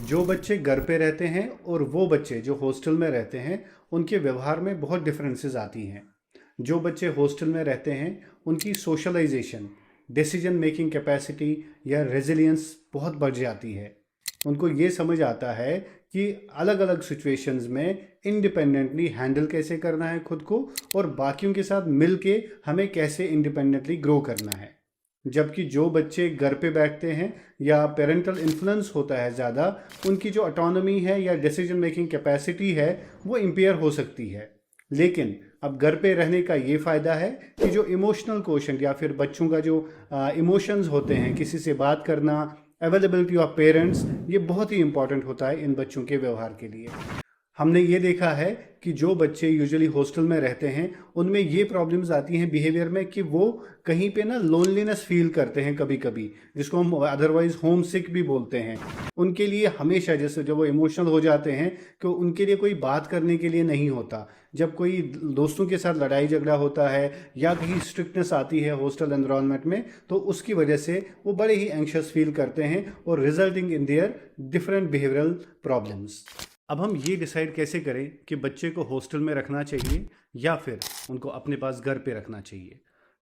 जो बच्चे घर पे रहते हैं और वो बच्चे जो हॉस्टल में रहते हैं उनके व्यवहार में बहुत डिफरेंसेस आती हैं। जो बच्चे हॉस्टल में रहते हैं उनकी सोशलाइजेशन, डिसीजन मेकिंग कैपेसिटी या रेजिलियंस बहुत बढ़ जाती है। उनको ये समझ आता है कि अलग अलग सिचुएशंस में इंडिपेंडेंटली हैंडल कैसे करना है खुद को और बाकियों के साथ मिल के हमें कैसे इंडिपेंडेंटली ग्रो करना है। जबकि जो बच्चे घर पे बैठते हैं या पेरेंटल इन्फ्लुएंस होता है ज़्यादा, उनकी जो ऑटोनॉमी है या डिसीजन मेकिंग कैपेसिटी है वो इम्पेयर हो सकती है। लेकिन अब घर पे रहने का ये फ़ायदा है कि जो इमोशनल कोशेंट या फिर बच्चों का जो इमोशंस होते हैं, किसी से बात करना, अवेलेबिलिटी ऑफ पेरेंट्स, ये बहुत ही इंपॉर्टेंट होता है इन बच्चों के व्यवहार के लिए। हमने ये देखा है कि जो बच्चे यूजुअली हॉस्टल में रहते हैं उनमें ये प्रॉब्लम्स आती हैं बिहेवियर में कि वो कहीं पे ना लोनलीनेस फील करते हैं कभी कभी, जिसको हम अदरवाइज होम सिक भी बोलते हैं। उनके लिए हमेशा, जैसे जब वो इमोशनल हो जाते हैं, कि उनके लिए कोई बात करने के लिए नहीं होता। जब कोई दोस्तों के साथ लड़ाई झगड़ा होता है या कहीं स्ट्रिक्टनेस आती है हॉस्टल एनवायरनमेंट में, तो उसकी वजह से वो बड़े ही एंशियस फील करते हैं और resulting in their different behavioural problems. अब हम ये डिसाइड कैसे करें कि बच्चे को हॉस्टल में रखना चाहिए या फिर उनको अपने पास घर पे रखना चाहिए।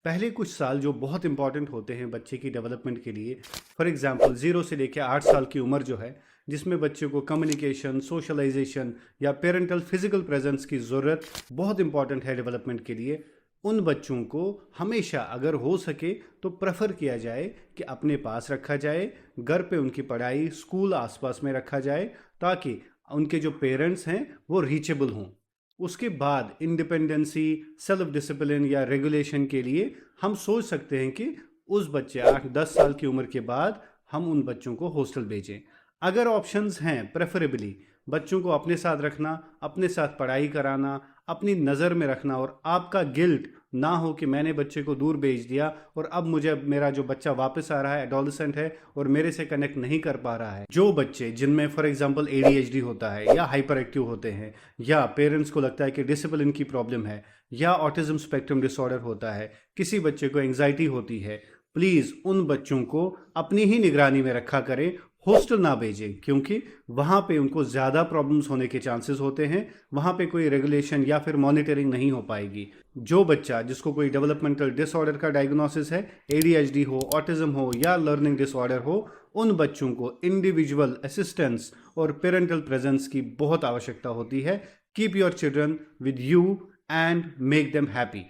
पहले कुछ साल जो बहुत इंपॉर्टेंट होते हैं बच्चे की डेवलपमेंट के लिए, फॉर एग्जांपल 0 से लेकर 8 साल की उम्र जो है, जिसमें बच्चे को कम्युनिकेशन, सोशलाइजेशन या पेरेंटल फिजिकल प्रेजेंस की ज़रूरत बहुत इंपॉर्टेंट है डेवलपमेंट के लिए, उन बच्चों को हमेशा अगर हो सके तो प्रेफर किया जाए कि अपने पास रखा जाए। घर पे उनकी पढ़ाई, स्कूल आसपास में रखा जाए ताकि उनके जो पेरेंट्स हैं वो रीचेबल हों। उसके बाद इंडिपेंडेंसी, सेल्फ डिसिप्लिन या रेगुलेशन के लिए हम सोच सकते हैं कि उस बच्चे 8-10 साल की उम्र के बाद हम उन बच्चों को हॉस्टल भेजें। अगर ऑप्शंस हैं, प्रेफरेबली बच्चों को अपने साथ रखना, अपने साथ पढ़ाई कराना, अपनी नज़र में रखना और आपका गिल्ट ना हो कि मैंने बच्चे को दूर भेज दिया और अब मुझे मेरा जो बच्चा वापस आ रहा है, एडोलसेंट है और मेरे से कनेक्ट नहीं कर पा रहा है। जो बच्चे जिनमें फॉर एग्जांपल ADHD होता है या हाइपर एक्टिव होते हैं या पेरेंट्स को लगता है कि डिसिप्लिन की प्रॉब्लम है या ऑटिज्म स्पेक्ट्रम डिसऑर्डर होता है, किसी बच्चे को एंग्जाइटी होती है, प्लीज़ उन बच्चों को अपनी ही निगरानी में रखा करें, हॉस्टल ना भेजें, क्योंकि वहाँ पे उनको ज़्यादा प्रॉब्लम्स होने के चांसेस होते हैं। वहाँ पे कोई रेगुलेशन या फिर मॉनिटरिंग नहीं हो पाएगी। जो बच्चा जिसको कोई डेवलपमेंटल डिसऑर्डर का डायग्नोसिस है, ADHD हो, ऑटिज्म हो या लर्निंग डिसऑर्डर हो, उन बच्चों को इंडिविजुअल असिस्टेंस और पेरेंटल प्रेजेंस की बहुत आवश्यकता होती है। Keep your children with you and make them happy.